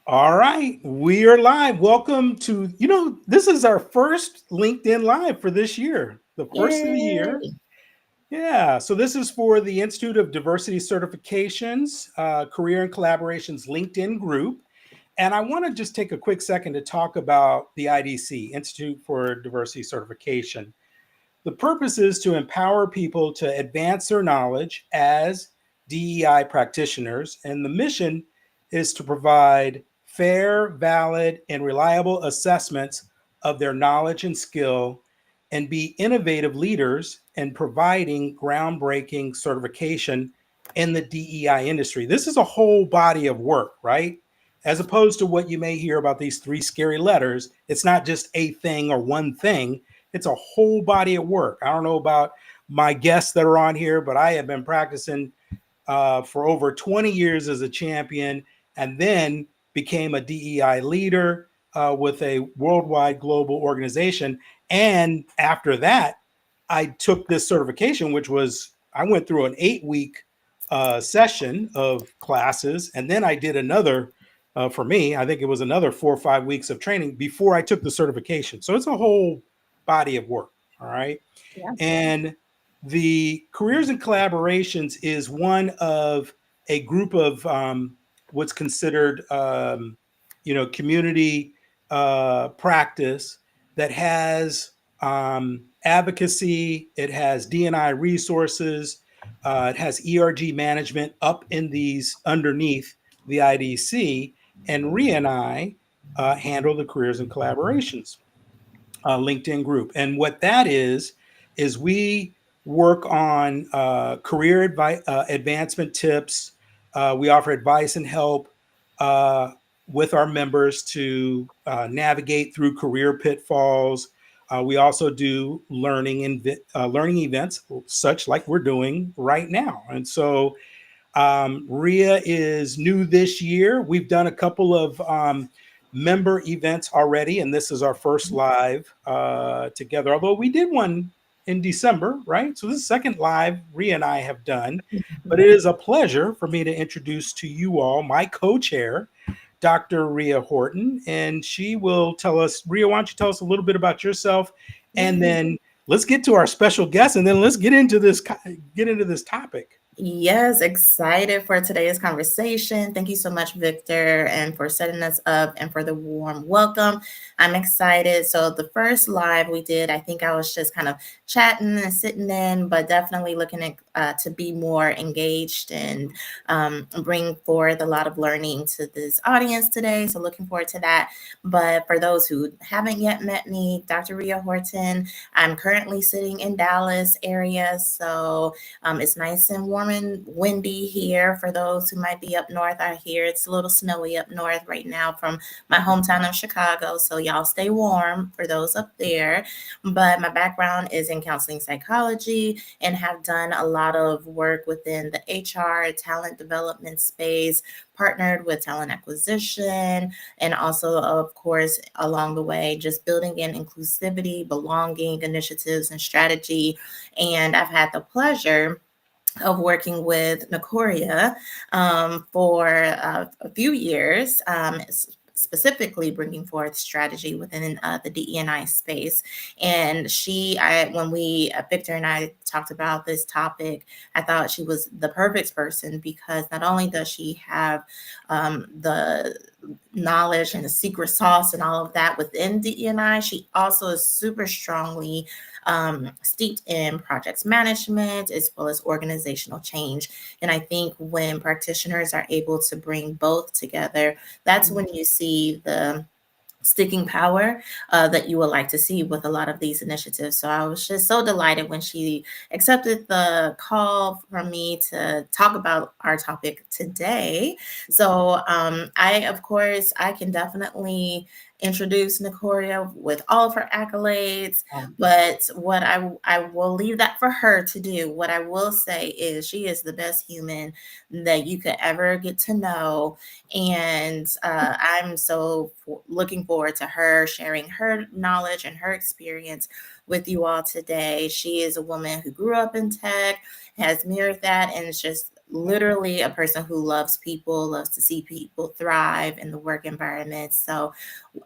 All right, we are live. Welcome to, this is our first LinkedIn Live for this year, the first of the year. Yay. Yeah, so this is for the Institute of Diversity Certifications, Career and Collaborations LinkedIn group. And I want to just take a quick second to talk about the IDC, Institute for Diversity Certification. The purpose is to empower people to advance their knowledge as DEI practitioners, and the mission is to provide fair, valid, and reliable assessments of their knowledge and skill and be innovative leaders in providing groundbreaking certification in the DEI industry. This is a whole body of work, right? As opposed to what you may hear about these three scary letters, it's not just a thing or one thing, it's a whole body of work. I don't know about my guests that are on here, but I have been practicing for over 20 years as a champion and then became a DEI leader with a worldwide global organization. And after that, I took this certification, which was, I went through an 8 week session of classes. And then I did another, for me, I think it was another 4 or 5 weeks of training before I took the certification. So it's a whole body of work. All right. Yeah. And the careers and collaborations is one of a group of what's considered, community practice that has advocacy. It has D&I resources. It has ERG management up in these underneath the IDC. And Rhea and I handle the careers and collaborations LinkedIn group. And what that is we work on advancement tips. We offer advice and help uh, with our members to navigate through career pitfalls. We also do learning events, such like we're doing right now. And so Rhea is new this year. We've done a couple of member events already, and this is our first live together. Although we did one in December, right? So this is the second live Rhea and I have done. But it is a pleasure for me to introduce to you all my co-chair, Dr. Rhea Horton, and she will tell us. Rhea, why don't you tell us a little bit about yourself, and Yay. then let's get to our special guest, and then let's get into this topic. Yes, excited for today's conversation. Thank you so much, Victor, and for setting us up and for the warm welcome. I'm excited. So, the first live we did, I think I was just kind of chatting and sitting in, but definitely looking at to be more engaged and bring forth a lot of learning to this audience today. So, looking forward to that. But for those who haven't yet met me, Dr. Rhea Horton, I'm currently sitting in Dallas area. So, it's nice and warm and windy here. For those who might be up north, I hear it's a little snowy up north right now from my hometown of Chicago. So y'all stay warm for those up there. But my background is in counseling psychology and have done a lot of work within the HR talent development space, partnered with talent acquisition, and also, of course, along the way, just building in inclusivity, belonging initiatives, and strategy. And I've had the pleasure of working with Nickoria for a few years, specifically bringing forth strategy within the DEI space. And Victor and I talked about this topic, I thought she was the perfect person because not only does she have the knowledge and the secret sauce and all of that within DEI, she also is super strongly steeped in projects management as well as organizational change. And I think when practitioners are able to bring both together, that's when you see the sticking power that you would like to see with a lot of these initiatives. So I was just so delighted when she accepted the call from me to talk about our topic today. So of course, I can definitely introduce Nickoria with all of her accolades, but I will leave that for her to do. What I will say is she is the best human that you could ever get to know, and I'm so looking forward to her sharing her knowledge and her experience with you all today. She is a woman who grew up in tech, has mirrored that, and is just literally a person who loves people, loves to see people thrive in the work environment. So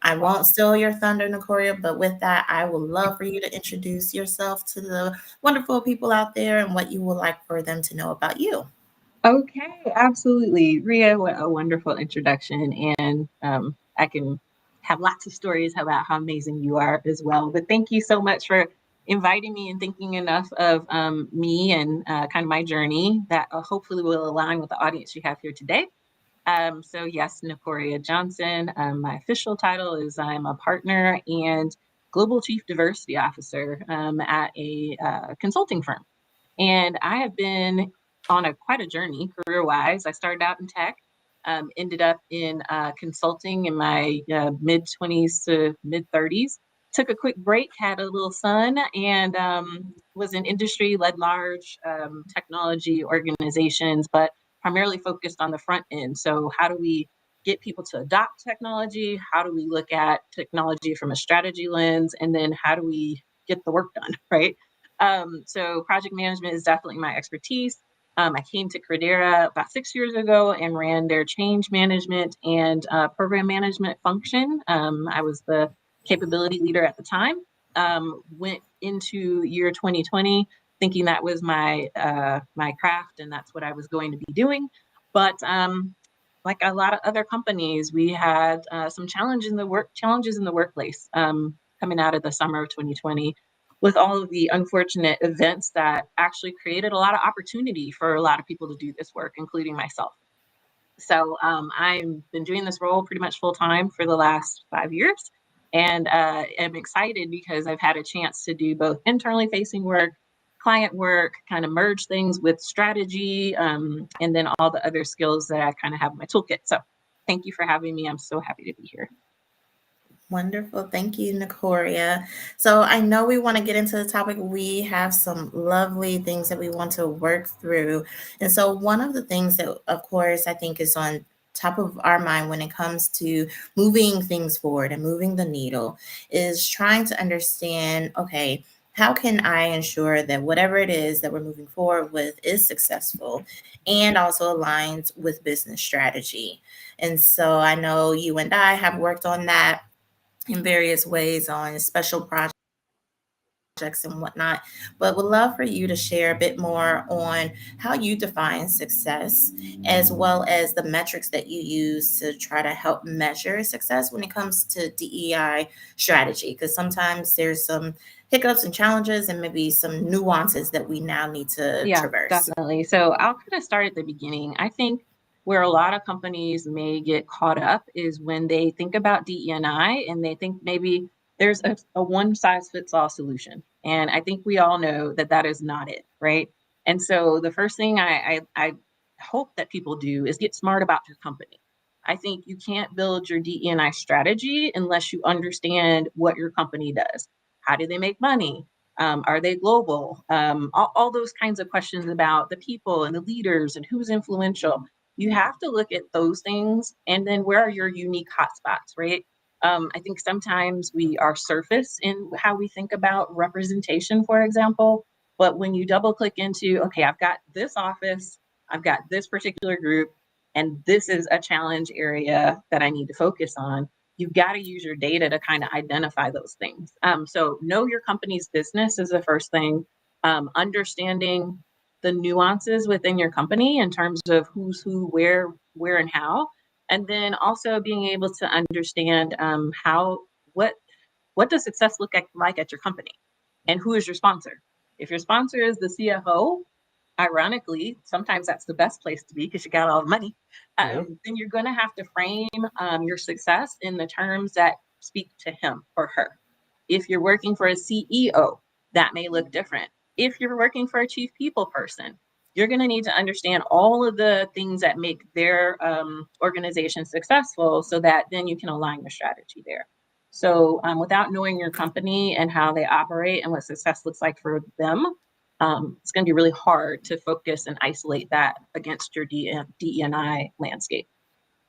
I won't steal your thunder, Nickoria, but with that, I would love for you to introduce yourself to the wonderful people out there and what you would like for them to know about you. Okay, absolutely. Ria, what a wonderful introduction. And I can have lots of stories about how amazing you are as well. But thank you so much for inviting me and thinking enough of me and kind of my journey that hopefully will align with the audience you have here today. So, yes, Nickoria Johnson. My official title is I'm a partner and Global Chief Diversity Officer at a consulting firm. And I have been on quite a journey career-wise. I started out in tech, ended up in consulting in my mid-20s to mid-30s. Took a quick break, had a little son, and was in industry, led large technology organizations, but primarily focused on the front end. So how do we get people to adopt technology? How do we look at technology from a strategy lens? And then how do we get the work done, right? So project management is definitely my expertise. I came to Credera about 6 years ago and ran their change management and program management function. I was the capability leader at the time. Went into year 2020 thinking that was my craft and that's what I was going to be doing. But like a lot of other companies, we had some challenges in the workplace coming out of the summer of 2020 with all of the unfortunate events that actually created a lot of opportunity for a lot of people to do this work, including myself. So I've been doing this role pretty much full time for the last 5 years, and am excited because I've had a chance to do both internally facing work, client work, kind of merge things with strategy, and then all the other skills that I kind of have in my toolkit. So thank you for having me. I'm so happy to be here. Wonderful. Thank you, Nickoria. So I know we want to get into the topic. We have some lovely things that we want to work through. And so one of the things that, of course, I think is on top of our mind when it comes to moving things forward and moving the needle is trying to understand, okay, how can I ensure that whatever it is that we're moving forward with is successful and also aligns with business strategy? And so I know you and I have worked on that in various ways on special projects and whatnot, but would love for you to share a bit more on how you define success, as well as the metrics that you use to try to help measure success when it comes to DEI strategy. Because sometimes there's some hiccups and challenges and maybe some nuances that we now need to Yeah, traverse. definitely. So I'll kind of start at the beginning. I think where a lot of companies may get caught up is when they think about DE&I and they think maybe there's a one size fits all solution. And I think we all know that that is not it, right? And so the first thing I hope that people do is get smart about your company. I think you can't build your DE&I strategy unless you understand what your company does. How do they make money? Are they global? All those kinds of questions about the people and the leaders and who's influential. You have to look at those things. And then where are your unique hotspots, right? I think sometimes we are surface in how we think about representation, for example. But when you double click into, okay, I've got this office, I've got this particular group, and this is a challenge area that I need to focus on, you've got to use your data to kind of identify those things. So know your company's business is the first thing. Understanding the nuances within your company in terms of who's who, where, and how, and then also being able to understand how what does success look like at your company, and who is your sponsor. If your sponsor is the CFO, ironically, sometimes that's the best place to be because you got all the money. Then you're going to have to frame your success in the terms that speak to him or her. If you're working for a CEO, that may look different. If you're working for a chief people person, you're going to need to understand all of the things that make their organization successful so that then you can align your strategy there. So without knowing your company and how they operate and what success looks like for them, it's going to be really hard to focus and isolate that against your DE&I landscape.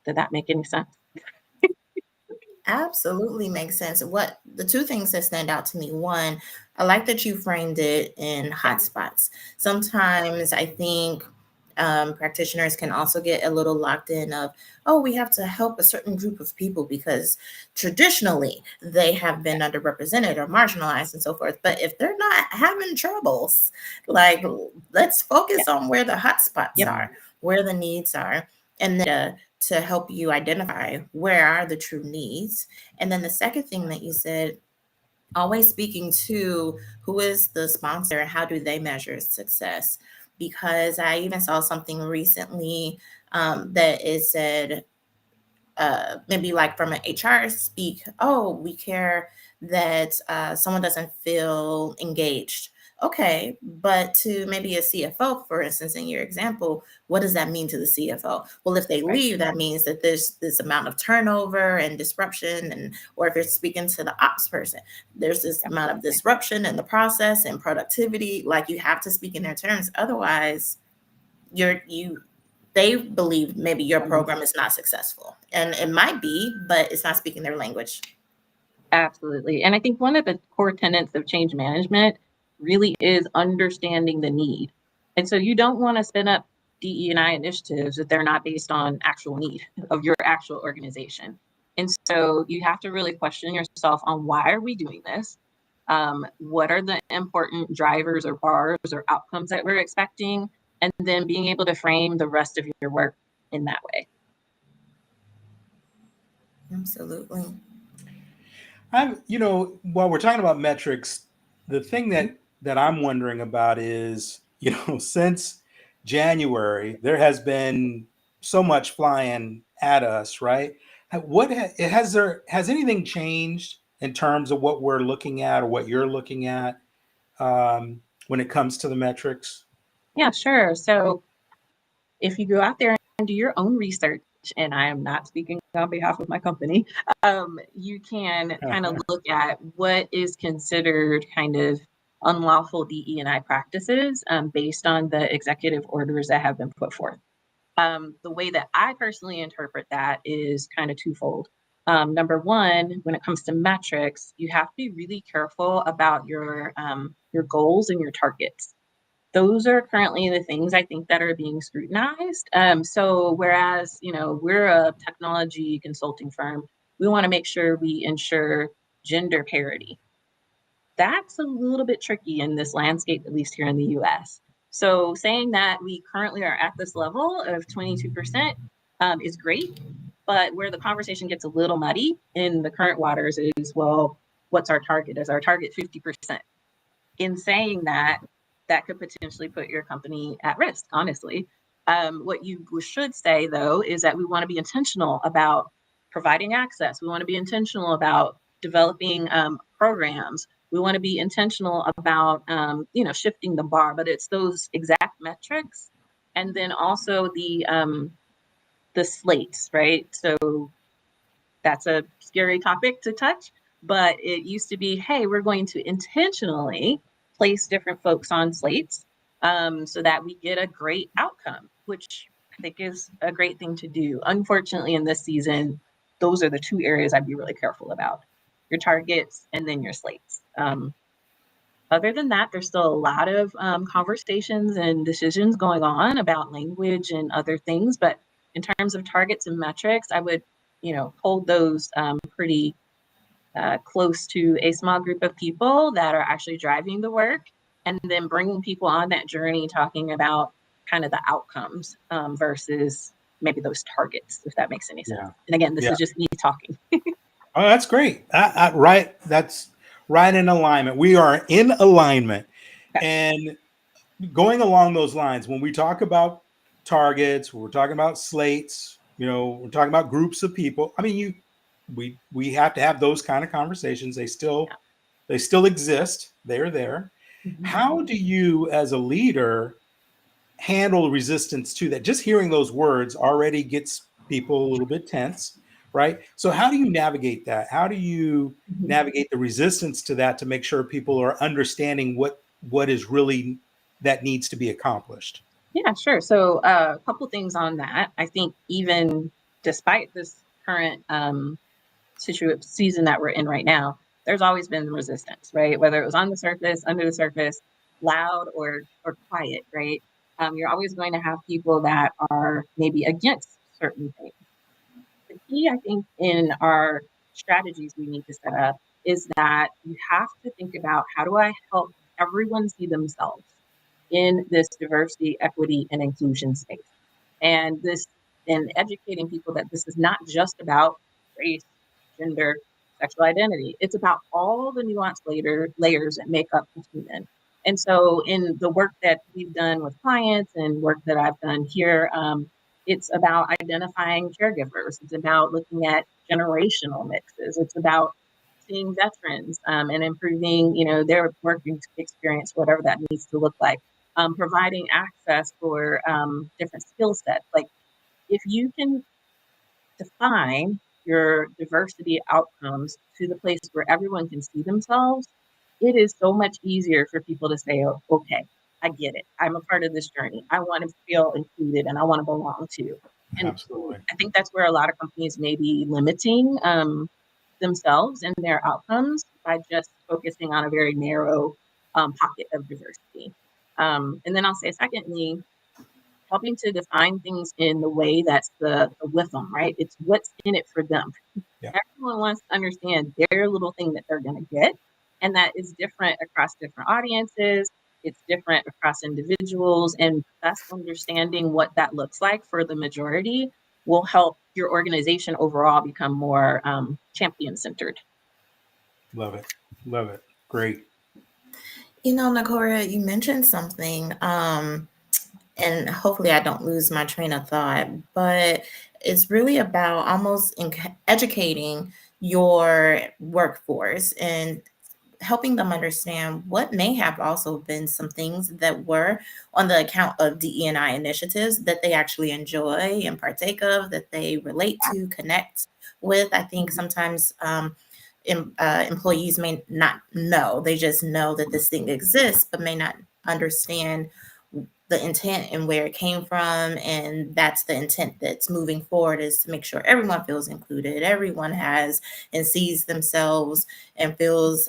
Did that make any sense? Absolutely makes sense. What the two things that stand out to me, one, I like that you framed it in hotspots. Sometimes I think Practitioners can also get a little locked in of, oh, we have to help a certain group of people because traditionally they have been underrepresented or marginalized and so forth. But if they're not having troubles, like, let's focus on where the hot spots are, where the needs are, and then to help you identify where are the true needs. And then the second thing that you said, always speaking to who is the sponsor and how do they measure success. Because I even saw something recently that it said, maybe like from an HR speak, oh, we care that someone doesn't feel engaged. Okay, but to maybe a CFO, for instance, in your example, what does that mean to the CFO? Well, if they leave, that means that there's this amount of turnover and disruption, and or if you're speaking to the ops person, there's this amount of disruption in the process and productivity. Like, you have to speak in their terms, otherwise, they believe maybe your program is not successful, and it might be, but it's not speaking their language. Absolutely. And I think one of the core tenets of change management really is understanding the need. And so you don't want to spin up DE&I initiatives if they're not based on actual need of your actual organization. And so you have to really question yourself on, why are we doing this? What are the important drivers or bars or outcomes that we're expecting? And then being able to frame the rest of your work in that way. Absolutely. While we're talking about metrics, the thing that I'm wondering about is, since January, there has been so much flying at us, right? Has anything changed in terms of what we're looking at or what you're looking at when it comes to the metrics? Yeah, sure. So if you go out there and do your own research, and I am not speaking on behalf of my company, you can kind of look at what is considered kind of unlawful DE&I practices based on the executive orders that have been put forth. The way that I personally interpret that is kind of twofold. Number one, when it comes to metrics, you have to be really careful about your goals and your targets. Those are currently the things I think that are being scrutinized. So whereas, we're a technology consulting firm, we want to make sure we ensure gender parity. That's a little bit tricky in this landscape, at least here in the US. So saying that we currently are at this level of 22% is great, but where the conversation gets a little muddy in the current waters is, well, what's our target? Is our target 50%? In saying that, that could potentially put your company at risk, honestly. What you should say, though, is that we want to be intentional about providing access. We want to be intentional about developing programs. We want to be intentional about, shifting the bar, but it's those exact metrics. And then also the slates, right? So that's a scary topic to touch, but it used to be, hey, we're going to intentionally place different folks on slates so that we get a great outcome, which I think is a great thing to do. Unfortunately, in this season, those are the two areas I'd be really careful about: your targets and then your slates. Other than that, there's still a lot of conversations and decisions going on about language and other things. But in terms of targets and metrics, I would, hold those pretty close to a small group of people that are actually driving the work, and then bringing people on that journey, talking about kind of the outcomes versus maybe those targets, if that makes any sense. Yeah. And again, this is just me talking. Oh, that's great. Right. That's right in alignment. We are in alignment. And going along those lines, when we talk about targets, we're talking about slates, we're talking about groups of people. I mean, we have to have those kind of conversations. They still exist. They're there. Mm-hmm. How do you, as a leader, handle resistance to that? Just hearing those words already gets people a little bit tense, right? So how do you navigate that? How do you navigate the resistance to that to make sure people are understanding what is really that needs to be accomplished? Yeah, sure. So a couple things on that. I think even despite this current season that we're in right now, there's always been resistance, right? Whether it was on the surface, under the surface, loud or quiet, right? You're always going to have people that are maybe against certain things. The key, I think, in our strategies we need to set up is that you have to think about, how do I help everyone see themselves in this diversity, equity, and inclusion space? And educating people that this is not just about race, gender, sexual identity. It's about all the nuanced layers that make up the human. And so, in the work that we've done with clients and work that I've done here, it's about identifying caregivers. It's about looking at generational mixes. It's about seeing veterans and improving, their working experience, whatever that needs to look like. Providing access for different skill sets. Like, if you can define your diversity outcomes to the place where everyone can see themselves, it is so much easier for people to say, oh, okay, I get it. I'm a part of this journey. I want to feel included and I want to belong to. And Absolutely. I think that's where a lot of companies may be limiting themselves and their outcomes by just focusing on a very narrow pocket of diversity. And then I'll say, secondly, helping to define things in the way that's the with them, right? It's what's in it for them. Yeah. Everyone wants to understand their little thing that they're going to get. And that is different across different audiences. It's different across individuals. And best understanding what that looks like for the majority will help your organization overall become more champion-centered. Love it. Love it. Great. Nickoria, you mentioned something, and hopefully I don't lose my train of thought, but it's really about almost educating your workforce and helping them understand what may have also been some things that were on the account of DE&I initiatives that they actually enjoy and partake of, that they relate to, connect with. I think sometimes employees may not know. They just know that this thing exists, but may not understand the intent and where it came from. And that's the intent that's moving forward, is to make sure everyone feels included, everyone has and sees themselves and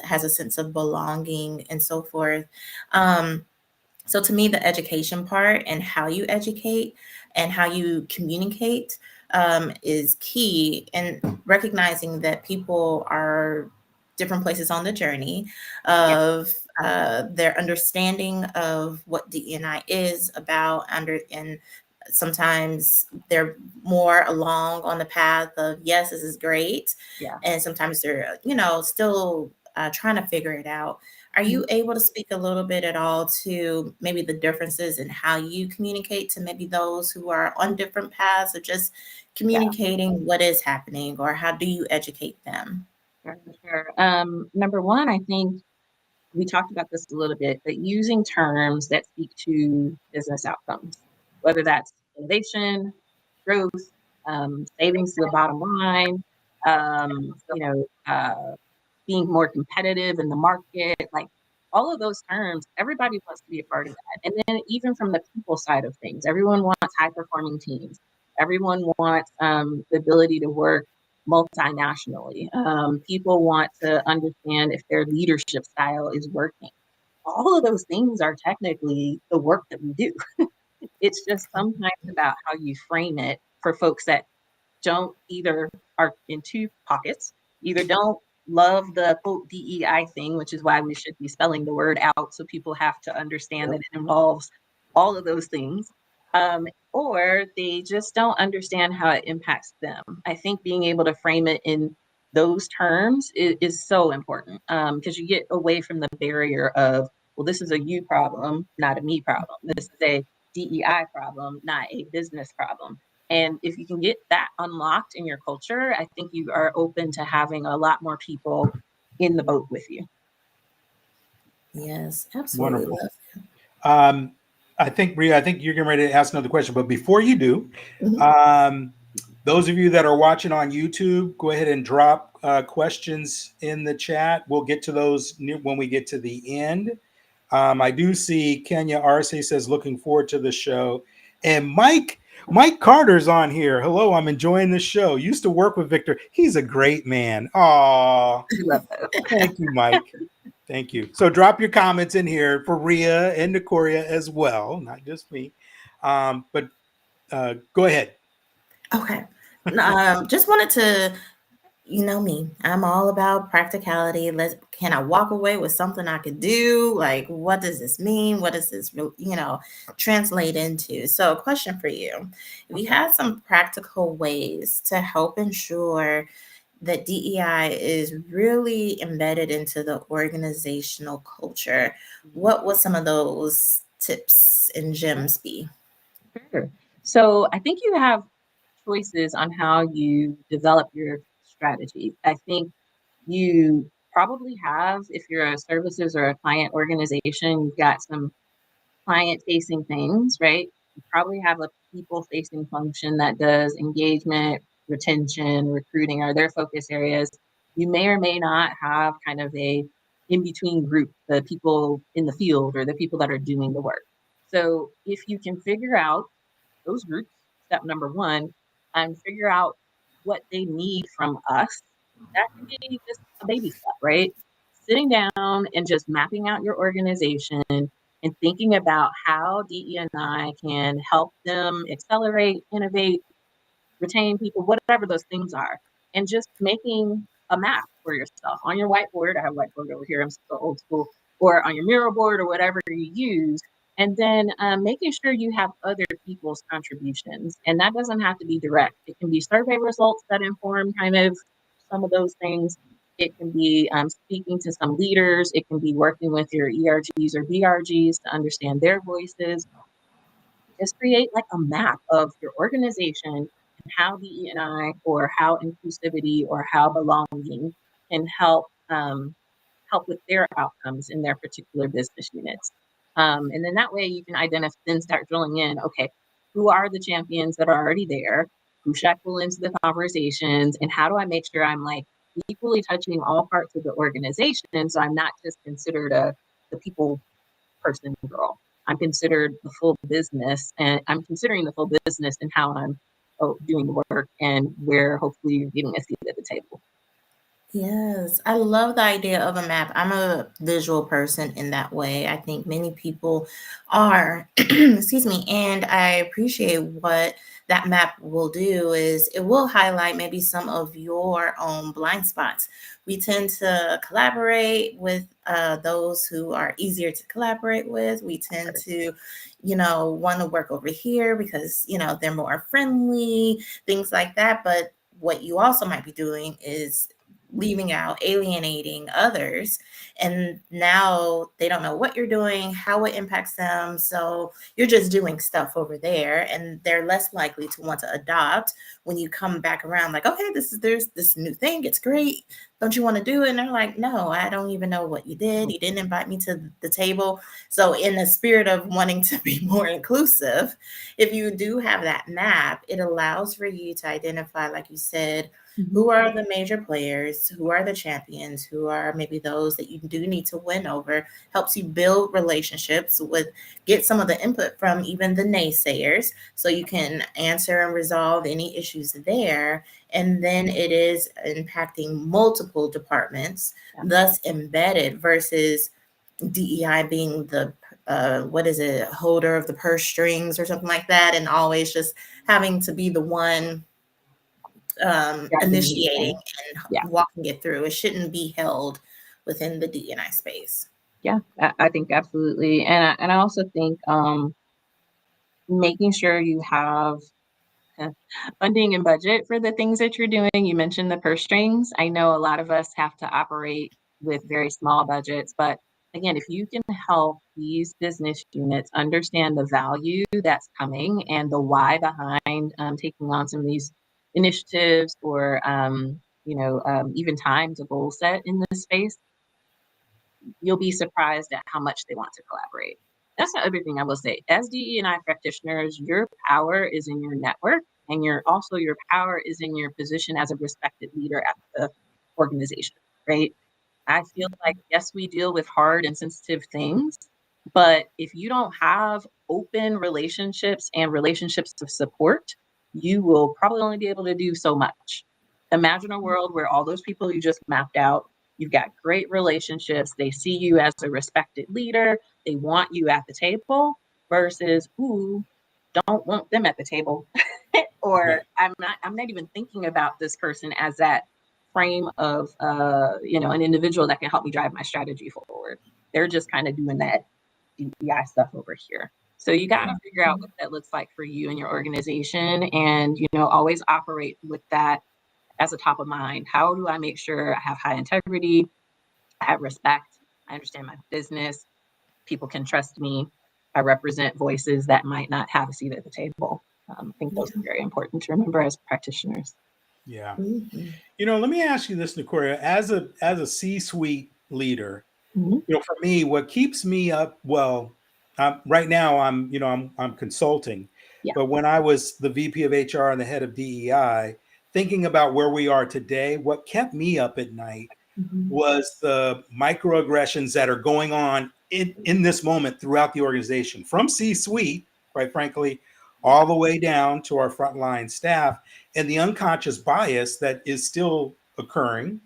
has a sense of belonging and so forth. So to me, the education part and how you educate and how you communicate is key, and recognizing that people are different places on the journey of their understanding of what DEI is about, and sometimes they're more along on the path of, yes, this is great. Yeah. And sometimes they're, still trying to figure it out. Are you able to speak a little bit at all to maybe the differences in how you communicate to maybe those who are on different paths, or just communicating what is happening, or how do you educate them? Sure. Number one, I think we talked about this a little bit, but using terms that speak to business outcomes, whether that's innovation, growth, savings to the bottom line, being more competitive in the market, like all of those terms, everybody wants to be a part of that. And then even from the people side of things, everyone wants high performing teams. Everyone wants the ability to work multinationally. People want to understand if their leadership style is working. All of those things are technically the work that we do. It's just sometimes about how you frame it for folks that don't either are in two pockets, either don't love the quote DEI thing, which is why we should be spelling the word out so people have to understand that it involves all of those things, or they just don't understand how it impacts them. I think being able to frame it in those terms is so important, because you get away from the barrier of, well, this is a you problem, not a me problem. This is a DEI problem, not a business problem. And if you can get that unlocked in your culture, I think you are open to having a lot more people in the boat with you. Yes, absolutely. Wonderful. I think, Bria, you're getting ready to ask another question, but before you do, those of you that are watching on YouTube, go ahead and drop questions in the chat. We'll get to those when we get to the end. I do see Kenya Arce says, looking forward to the show. And Mike Carter's on here. Hello, I'm enjoying the show. Used to work with Victor. He's a great man. Aw, thank you, Mike. Thank you. So drop your comments in here for Ria and Nickoria as well, not just me. But go ahead. Okay. Just wanted to, you know me, I'm all about practicality. Can I walk away with something I could do? Like, what does this mean? What does this, translate into? So, a question for you. If you had some practical ways to help ensure that DEI is really embedded into the organizational culture, what would some of those tips and gems be? Sure. So I think you have choices on how you develop your strategy. I think you probably have, if you're a services or a client organization, you've got some client facing things, right? You probably have a people facing function that does engagement, retention, recruiting are their focus areas. You may or may not have kind of a in between group, the people in the field or the people that are doing the work. So if you can figure out those groups, step number one, and figure out what they need from us, that can be just a baby step, right? Sitting down and just mapping out your organization and thinking about how DE&I can help them accelerate, innovate, retain people, whatever those things are, and just making a map for yourself on your whiteboard. I have a whiteboard over here. I'm so old school, or on your mural board or whatever you use. And then making sure you have other people's contributions. And that doesn't have to be direct. It can be survey results that inform kind of some of those things. It can be speaking to some leaders. It can be working with your ERGs or BRGs to understand their voices. Just create like a map of your organization and how DE&I or how inclusivity or how belonging can help with their outcomes in their particular business units. And then that way you can identify, then start drilling in, okay, who are the champions that are already there? Who should I pull into the conversations? And how do I make sure I'm like equally touching all parts of the organization? So I'm not just considered the people person girl. I'm considered the full business, and I'm considering the full business and how I'm doing the work and where hopefully you're getting a seat at the table. Yes, I love the idea of a map. I'm a visual person in that way. I think many people are, excuse me, and I appreciate what that map will do is it will highlight maybe some of your own blind spots. We tend to collaborate with those who are easier to collaborate with. We tend to, want to work over here because, they're more friendly, things like that. But what you also might be doing is leaving out, alienating others. And now they don't know what you're doing, how it impacts them. So you're just doing stuff over there, and they're less likely to want to adopt when you come back around, like, okay, there's this new thing. It's great. Don't you want to do it? And they're like, no, I don't even know what you did. You didn't invite me to the table. So in the spirit of wanting to be more inclusive, if you do have that map, it allows for you to identify, like you said, who are the major players? Who are the champions? Who are maybe those that you do need to win over? Helps you build relationships get some of the input from even the naysayers so you can answer and resolve any issues there. And then it is impacting multiple departments, thus embedded versus DEI being the holder of the purse strings or something like that, and always just having to be the one initiating and walking it through. It shouldn't be held within the D&I space. Yeah, I think absolutely. And I also think making sure you have funding and budget for the things that you're doing. You mentioned the purse strings. I know a lot of us have to operate with very small budgets, but again, if you can help these business units understand the value that's coming and the why behind taking on some of these initiatives or even time to goal set in this space, you'll be surprised at how much they want to collaborate. That's the other thing I will say. As DE&I practitioners, your power is in your network, and your power is in your position as a respected leader at the organization, right? I feel like, yes, we deal with hard and sensitive things, but if you don't have open relationships and relationships of support, you will probably only be able to do so much. Imagine a world where all those people you just mapped out You've got great relationships. They see you as a respected leader. They want you at the table versus, ooh, don't want them at the table. Or I'm not even thinking about this person as that frame of an individual that can help me drive my strategy forward. They're just kind of doing that DEI stuff over here. So you got to figure out what that looks like for you and your organization, and always operate with that as a top of mind. How do I make sure I have high integrity, I have respect, I understand my business, people can trust me, I represent voices that might not have a seat at the table. I think those are very important to remember as practitioners. Yeah. Mhm. Let me ask you this, Nickoria, as a C-suite leader, Mhm. for me, what keeps me up, well, right now I'm consulting, Yeah. but when I was the VP of HR and the head of DEI, thinking about where we are today, what kept me up at night Mhm. was the microaggressions that are going on in this moment throughout the organization, from C-suite, quite frankly, all the way down to our frontline staff, and the unconscious bias that is still occurring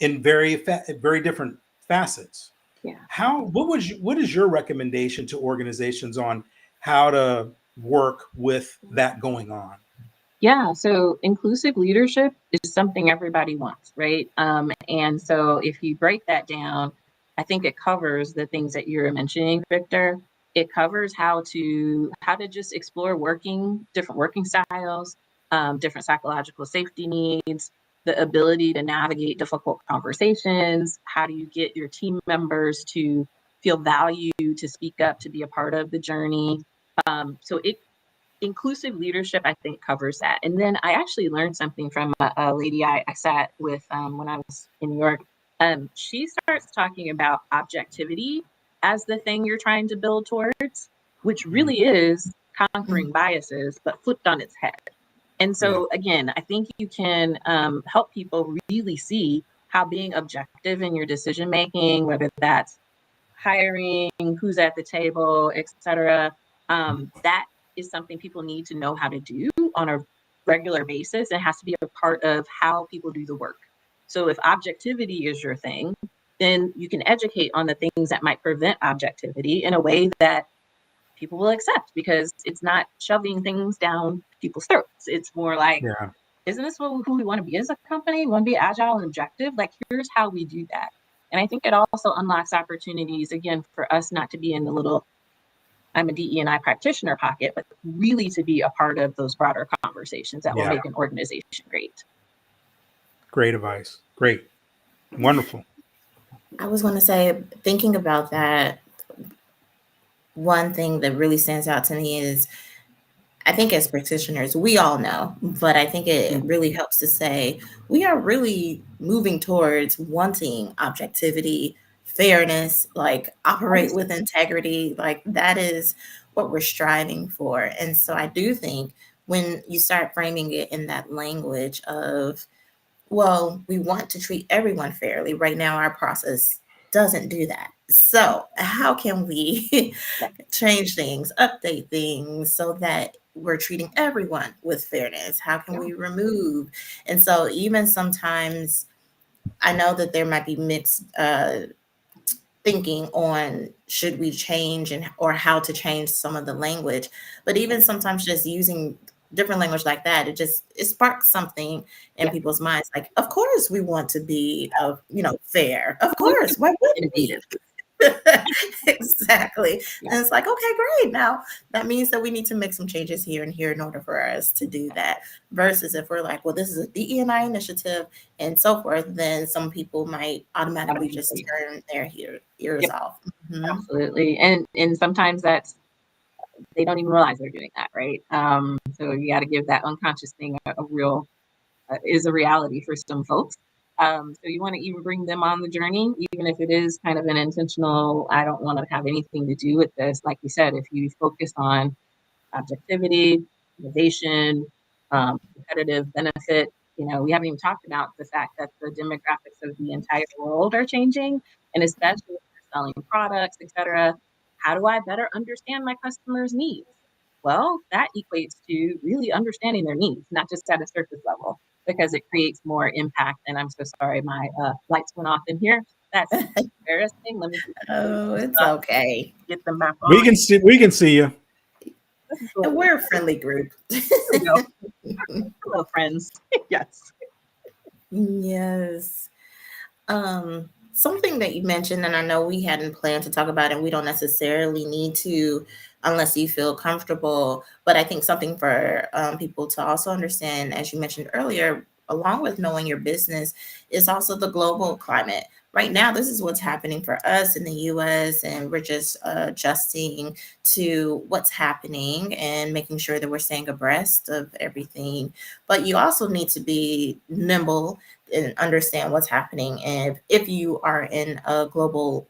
in very different facets. Yeah. What is your recommendation to organizations on how to work with that going on? Yeah, so inclusive leadership is something everybody wants, right? And so if you break that down, I think it covers the things that you're mentioning, Victor. It covers how to just explore different working styles, different psychological safety needs, the ability to navigate difficult conversations. How do you get your team members to feel valued, to speak up, to be a part of the journey? So inclusive leadership, I think, covers that. And then I actually learned something from a lady I sat with when I was in New York. She starts talking about objectivity as the thing you're trying to build towards, which really is conquering biases, but flipped on its head. And Yeah. so, again, I think you can help people really see how being objective in your decision making, whether that's hiring, who's at the table, etc. That is something people need to know how to do on a regular basis. It has to be a part of how people do the work. So if objectivity is your thing, then you can educate on the things that might prevent objectivity in a way that people will accept, because it's not shoving things down people's throats. It's more like, Yeah. isn't this who we want to be as a company? We want to be agile and objective. Like, here's how we do that. And I think it also unlocks opportunities, again, for us not to be in the little, I'm a DE&I practitioner pocket, but really to be a part of those broader conversations that will Yeah. make an organization great. Great advice. Great. Wonderful. I was going to say, thinking about that, one thing that really stands out to me is, I think as practitioners, we all know, but I think it really helps to say we are really moving towards wanting objectivity, fairness, like operate with integrity. Like that is what we're striving for. And so I do think when you start framing it in that language of, well, we want to treat everyone fairly. Right now, our process doesn't do that. So, how can we change things, update things so that we're treating everyone with fairness? How can we remove? And so, even sometimes, I know that there might be mixed thinking on should we change and or how to change some of the language, but even sometimes just using different language like that, it sparks something in people's minds, like of course we want to be fair, of course, why wouldn't we? Innovative. Exactly. Yeah. And it's like, okay, great, now that means that we need to make some changes here and here in order for us to do that, versus if we're like, well, this is a DE&I initiative and so forth, then some people might automatically just turn their ears Yep. off. Mhm. Absolutely. And sometimes they don't even realize they're doing that, right? So you got to give that unconscious thing a real is a reality for some folks. So you want to even bring them on the journey, even if it is kind of an intentional, I don't want to have anything to do with this. Like you said, if you focus on objectivity, innovation, competitive benefit, we haven't even talked about the fact that the demographics of the entire world are changing, and especially if you're selling products, et cetera. How do I better understand my customers' needs? Well, that equates to really understanding their needs, not just at a surface level. because it creates more impact. And I'm so sorry, my lights went off in here. That's embarrassing. Let me Oh, it's okay. get them back on. We can see you. And we're a friendly group. There we go. Hello, friends. Yes. Yes. Something that you mentioned, and I know we hadn't planned to talk about it, we don't necessarily need to unless you feel comfortable, but I think something for people to also understand, as you mentioned earlier, along with knowing your business, is also the global climate. Right now, this is what's happening for us in the US, and we're just adjusting to what's happening and making sure that we're staying abreast of everything. But you also need to be nimble and understand what's happening. And if you are in a global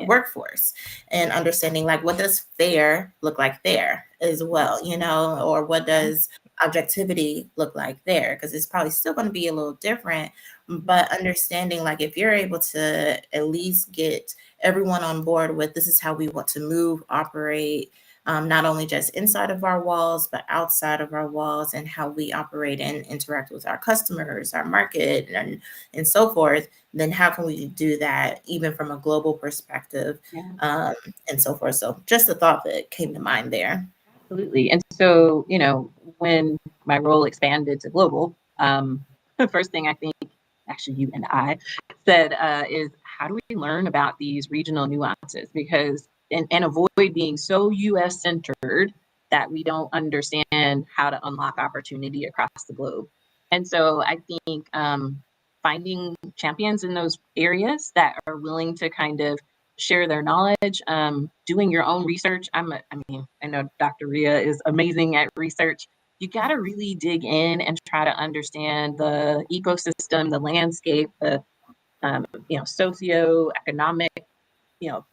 workforce, and understanding like what does fair look like there as well, you know, or what does objectivity look like there, because it's probably still going to be a little different, but understanding like if you're able to at least get everyone on board with this is how we want to move, operate, not only just inside of our walls, but outside of our walls, and how we operate and interact with our customers, our market, and so forth, then how can we do that even from a global perspective, and so forth. So just a thought that came to mind there. Absolutely. And so, you know, when my role expanded to global, the first thing I think, actually you and I said, is how do we learn about these regional nuances? Because, and avoid being so US centered that we don't understand how to unlock opportunity across the globe. And so I think finding champions in those areas that are willing to kind of share their knowledge, doing your own research. I mean, I know Dr. Ria is amazing at research. You got to really dig in and try to understand the ecosystem, the landscape, the socioeconomic,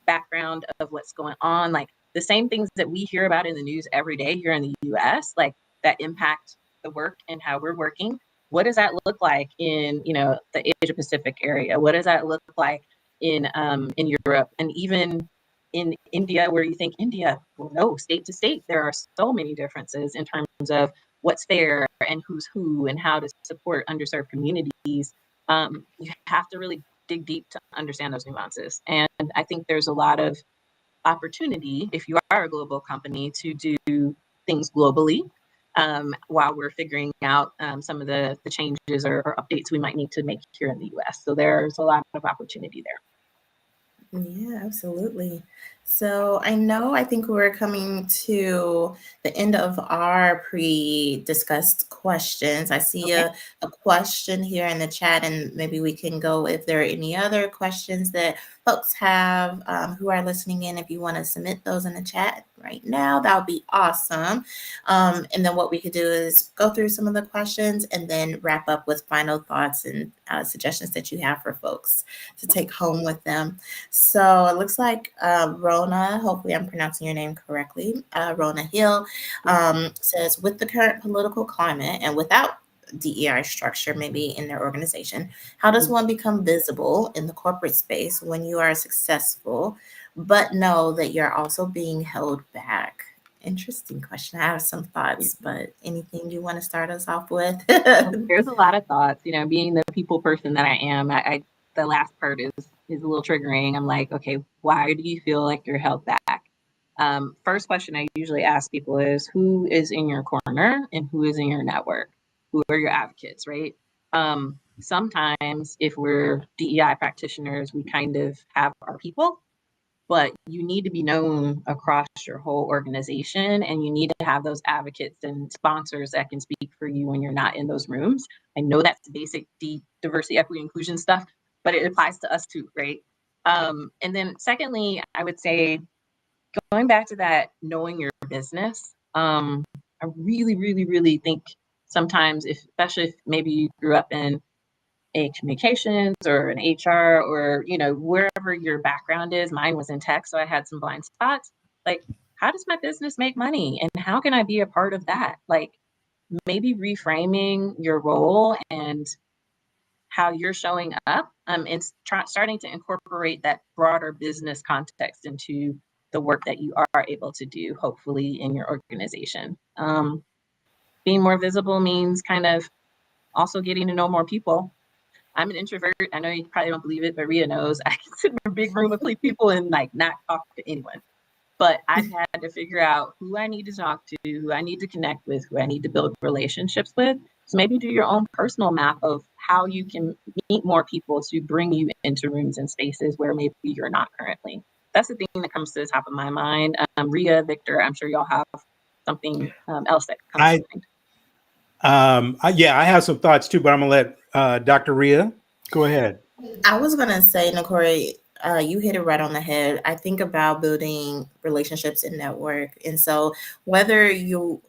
background of what's going on. Like the same things that we hear about in the news every day here in the U.S., like that impact the work and how we're working. What does that look like in, the Asia Pacific area? What does that look like in Europe, and even in India, where you think India, well, no, state to state, there are so many differences in terms of what's fair and who's who and how to support underserved communities. You have to really dig deep to understand those nuances. And I think there's a lot of opportunity if you are a global company to do things globally, while we're figuring out some of the changes or updates we might need to make here in the US. So there's a lot of opportunity there. Yeah, absolutely. So I think we're coming to the end of our pre-discussed questions. I see Okay. a question here in the chat, and maybe we can go if there are any other questions that folks have who are listening in. If you want to submit those in the chat right now, that would be awesome. And then what we could do is go through some of the questions and then wrap up with final thoughts and suggestions that you have for folks to take home with them. So it looks like Rona, hopefully I'm pronouncing your name correctly, Rona Hill, says, with the current political climate and without DEI structure, maybe in their organization, how does one become visible in the corporate space when you are successful, but know that you're also being held back? Interesting question. I have some thoughts, but anything you want to start us off with? There's a lot of thoughts, being the people person that I am. The last part is a little triggering. I'm like, okay, why do you feel like you're held back? First question I usually ask people is, who is in your corner and who is in your network? Who are your advocates, right? Sometimes if we're DEI practitioners, we kind of have our people, but you need to be known across your whole organization, and you need to have those advocates and sponsors that can speak for you when you're not in those rooms. I know that's basic diversity, equity, inclusion stuff, but it applies to us too, right? And then secondly, I would say, going back to that, knowing your business, I really, really, really think sometimes, especially if maybe you grew up in a communications or an HR, or wherever your background is. Mine was in tech, so I had some blind spots. Like, how does my business make money, and how can I be a part of that? Like, maybe reframing your role and how you're showing up, and starting to incorporate that broader business context into the work that you are able to do, hopefully in your organization. Being more visible means kind of also getting to know more people. I'm an introvert. I know you probably don't believe it, but Rhea knows I can sit in a big room of people and like not talk to anyone. But I've had to figure out who I need to talk to, who I need to connect with, who I need to build relationships with. So maybe do your own personal map of how you can meet more people to bring you into rooms and spaces where maybe you're not currently. That's the thing that comes to the top of my mind. Rhea, Victor, I'm sure y'all have something else that comes to mind. Yeah, I have some thoughts too, but I'm gonna let Dr. Rhea go ahead. I was gonna say, Nickoria, you hit it right on the head. I think about building relationships and network, and so whether you're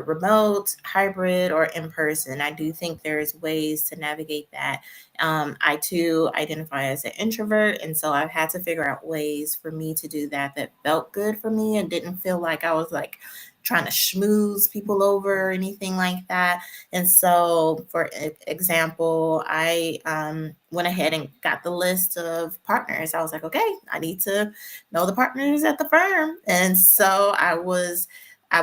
remote, hybrid, or in person, I do think there's ways to navigate that. I too identify as an introvert, and so I've had to figure out ways for me to do that that felt good for me and didn't feel like I was like trying to schmooze people over or anything like that. And so, for example, I went ahead and got the list of partners. I was like, okay, I need to know the partners at the firm. And so I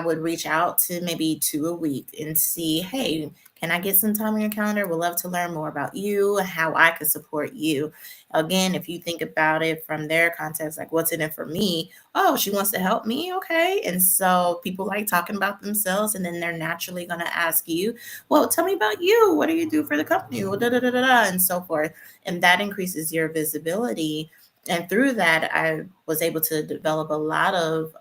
would reach out to maybe 2 a week and see, hey, can I get some time on your calendar? Would love to learn more about you and how I could support you. Again, if you think about it from their context, like what's in it for me? Oh, she wants to help me. Okay. And so people like talking about themselves, and then they're naturally going to ask you, well, tell me about you. What do you do for the company? Well, da, da, da, da, da, and so forth. And that increases your visibility. And through that, I was able to develop a lot of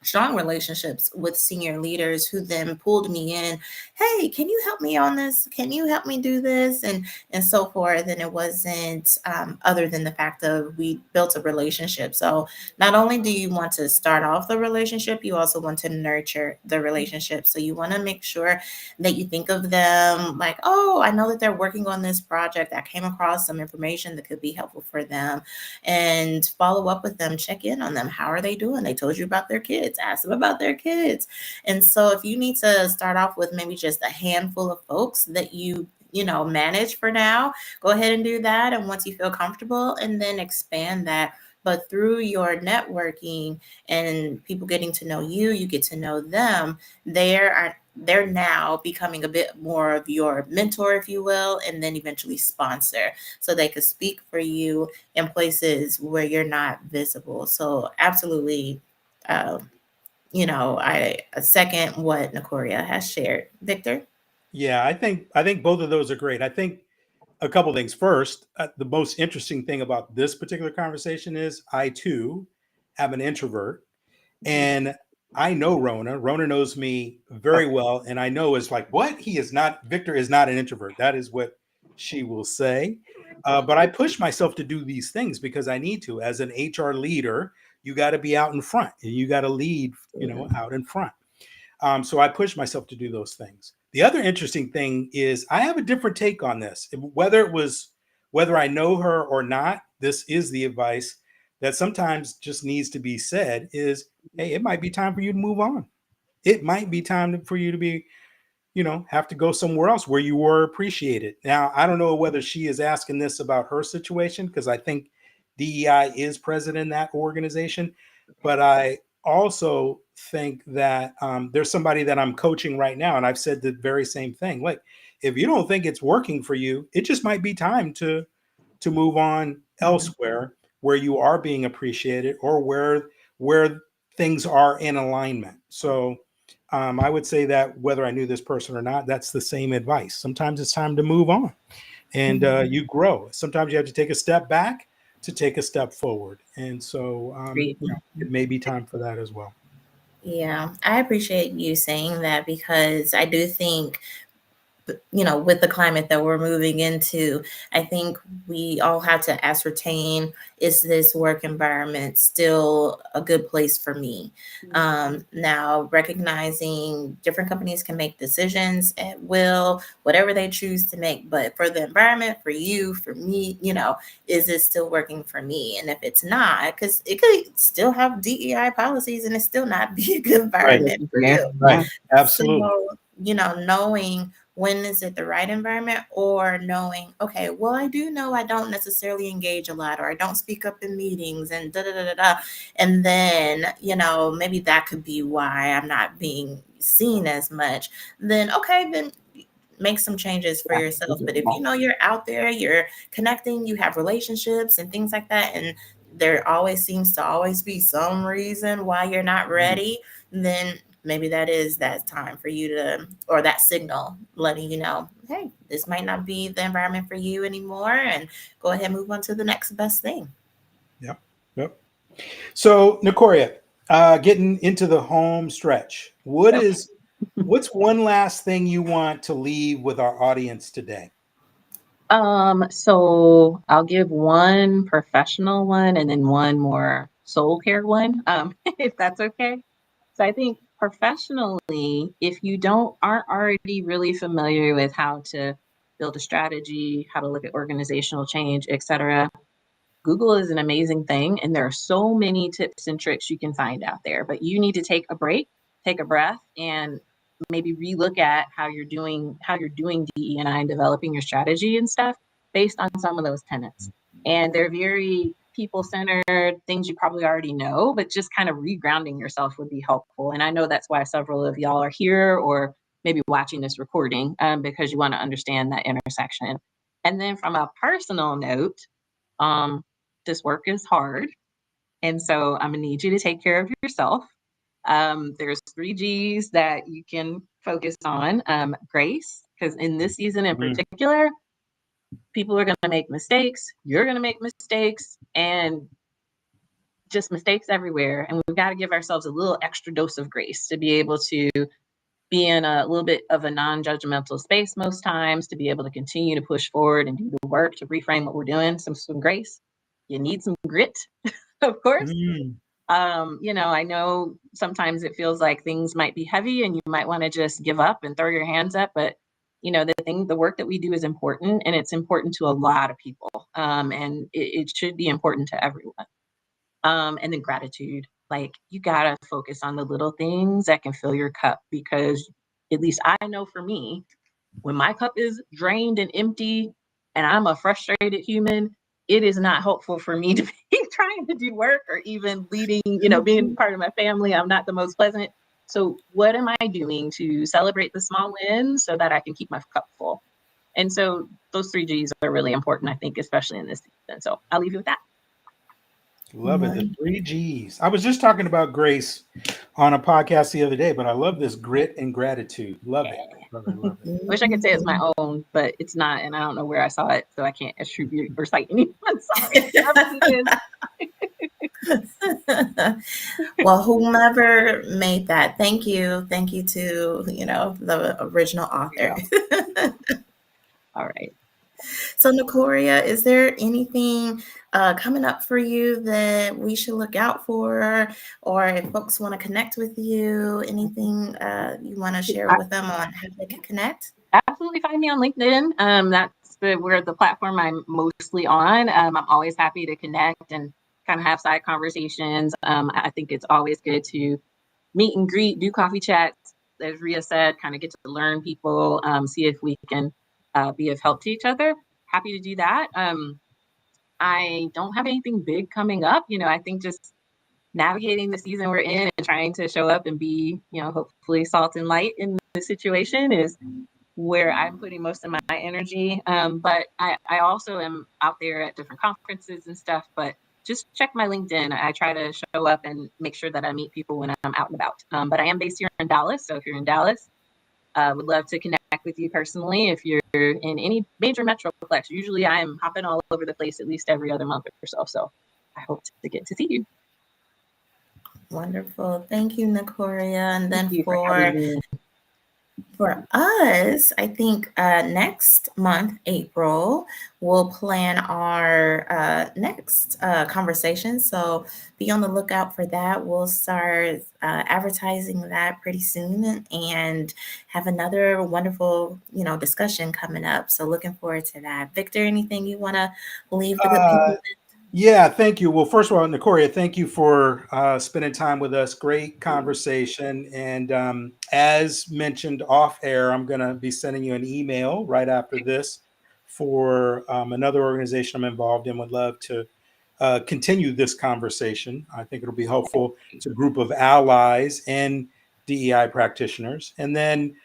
strong relationships with senior leaders who then pulled me in. Hey, can you help me on this? Can you help me do this? And so forth. And it wasn't other than the fact of we built a relationship. So not only do you want to start off the relationship, you also want to nurture the relationship. So you want to make sure that you think of them like, oh, I know that they're working on this project. I came across some information that could be helpful for them, and follow up with them, check in on them. How are they doing? They told you about their kids, ask them about their kids. And so if you need to start off with maybe just a handful of folks that you manage for now, go ahead and do that. And once you feel comfortable, and then expand that. But through your networking and people getting to know you, you get to know them. They're now becoming a bit more of your mentor, if you will, and then eventually sponsor, so they could speak for you in places where you're not visible. So absolutely, I second what Nickoria has shared. Victor? Yeah, I think both of those are great. I think a couple things. First, the most interesting thing about this particular conversation is I too am an introvert, and I know Rona. Rona knows me very well, and I know it's like, what? He is not. Victor is not an introvert. That is what she will say. But I push myself to do these things because I need to. As an HR leader, you got to be out in front, and you got to lead, out in front. So I push myself to do those things. The other interesting thing is I have a different take on this. Whether I know her or not, this is the advice that sometimes just needs to be said is, hey, it might be time for you to move on. It might be time for you to be, have to go somewhere else where you were appreciated. Now, I don't know whether she is asking this about her situation, because I think DEI is present in that organization, but I also think that there's somebody that I'm coaching right now, and I've said the very same thing. Like, if you don't think it's working for you, it just might be time to move on elsewhere where you are being appreciated, or where things are in alignment. So I would say that whether I knew this person or not, that's the same advice. Sometimes it's time to move on, and you grow. Sometimes you have to take a step back to take a step forward. And so it may be time for that as well. Yeah, I appreciate you saying that, because I do think, with the climate that we're moving into, I think we all have to ascertain, is this work environment still a good place for me? Now, recognizing different companies can make decisions at will, whatever they choose to make. But for the environment, for you, for me, is it still working for me? And if it's not, because it could still have DEI policies and it still not be a good environment for you. Right. Absolutely. So, knowing when is it the right environment, or knowing, okay, well, I do know I don't necessarily engage a lot, or I don't speak up in meetings, and da da da da da. And then, maybe that could be why I'm not being seen as much. Then, okay, then make some changes for yourself. But if you know you're out there, you're connecting, you have relationships and things like that, and there always seems to always be some reason why you're not ready, then maybe that is that time for you to, or that signal letting you know, hey, this might not be the environment for you anymore, and go ahead and move on to the next best thing. Yep. Yep. So, Nickoria, getting into the home stretch, what's one last thing you want to leave with our audience today? So I'll give one professional one and then one more soul care one, if that's okay. So I think professionally, if you aren't already really familiar with how to build a strategy, how to look at organizational change, etc., Google is an amazing thing, and there are so many tips and tricks you can find out there. But you need to take a break, take a breath, and maybe relook at how you're doing DE&I and developing your strategy and stuff based on some of those tenets. And they're very people-centered things you probably already know, but just kind of regrounding yourself would be helpful. And I know that's why several of y'all are here or maybe watching this recording, because you want to understand that intersection. And then from a personal note, this work is hard. And so I'm gonna need you to take care of yourself. There's 3 G's that you can focus on. Grace, because in this season in particular, people are gonna make mistakes, you're gonna make mistakes, and just mistakes everywhere. And we've got to give ourselves a little extra dose of grace to be able to be in a little bit of a non-judgmental space most times, to be able to continue to push forward and do the work to reframe what we're doing. Some grace. You need some grit, of course. I know sometimes it feels like things might be heavy and you might want to just give up and throw your hands up, but the work that we do is important, and it's important to a lot of people. And it should be important to everyone. And then gratitude. Like, you gotta focus on the little things that can fill your cup, because at least I know for me, when my cup is drained and empty and I'm a frustrated human, it is not helpful for me to be trying to do work or even leading, being part of my family. I'm not the most pleasant. So what am I doing to celebrate the small wins so that I can keep my cup full? And so those 3 G's are really important, I think, especially in this season. So I'll leave you with that. Love it. The 3 G's. I was just talking about grace on a podcast the other day, but I love this grit and gratitude. Love it. Love it. Love it. Wish I could say it's my own, but it's not, and I don't know where I saw it, so I can't attribute or cite anyone. Sorry. Well, whomever made that, thank you to the original author. All right. So, Nickoria, is there anything coming up for you that we should look out for, or if folks want to connect with you, anything you want to share with them on how they can connect? Absolutely, find me on LinkedIn. That's where the platform I'm mostly on. I'm always happy to connect and kind of have side conversations. I think it's always good to meet and greet, do coffee chats, as Ria said, kind of get to learn people, see if we can be of help to each other. Happy to do that. I don't have anything big coming up. I think just navigating the season we're in and trying to show up and be, hopefully salt and light in the situation is where I'm putting most of my energy. But I also am out there at different conferences and stuff, but just check my LinkedIn. I try to show up and make sure that I meet people when I'm out and about. But I am based here in Dallas. So if you're in Dallas, would love to connect with you personally. If you're in any major metroplex, usually I am hopping all over the place at least every other month or so. So I hope to get to see you. Wonderful. Thank you, Nickoria. And then for us, I think next month, April, we'll plan our next conversation. So be on the lookout for that. We'll start advertising that pretty soon and have another wonderful, discussion coming up. So looking forward to that. Victor, anything you want to leave the good people with? Yeah, thank you. Well, first of all, Nickoria, thank you for spending time with us. Great conversation. And as mentioned off air, I'm going to be sending you an email right after this for another organization I'm involved in. Would love to continue this conversation. I think it'll be helpful to a group of allies and DEI practitioners. And then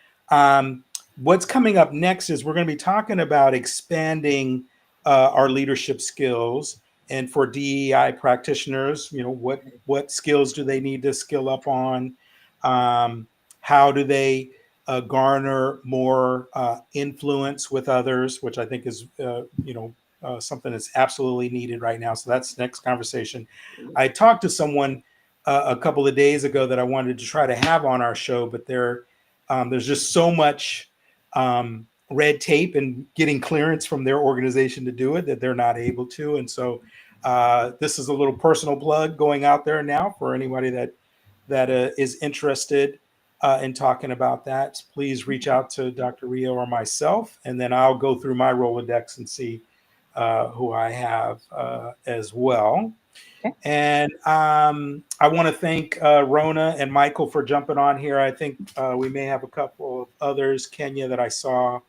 what's coming up next is we're going to be talking about expanding our leadership skills. And for DEI practitioners, what skills do they need to skill up on? How do they garner more influence with others, which I think is something that's absolutely needed right now. So that's the next conversation. I talked to someone a couple of days ago that I wanted to try to have on our show, but there's just so much red tape and getting clearance from their organization to do it that they're not able to. And so this is a little personal plug going out there now for anybody that is interested in talking about that. Please reach out to Dr. Rio or myself, and then I'll go through my Rolodex and see who I have as well. Okay. And I want to thank Rona and Michael for jumping on here. I think we may have a couple of others, Kenya, that I saw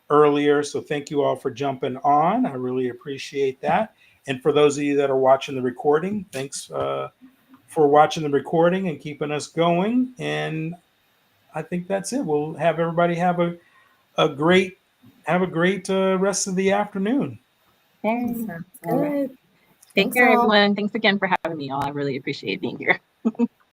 earlier. So thank you all for jumping on. I really appreciate that. And for those of you that are watching the recording, thanks for watching the recording and keeping us going. And I think that's it. We'll have everybody have a great rest of the afternoon. Yay. Sounds All right. good. Take Thanks care, all. everyone. Thanks again for having me on. I really appreciate being here.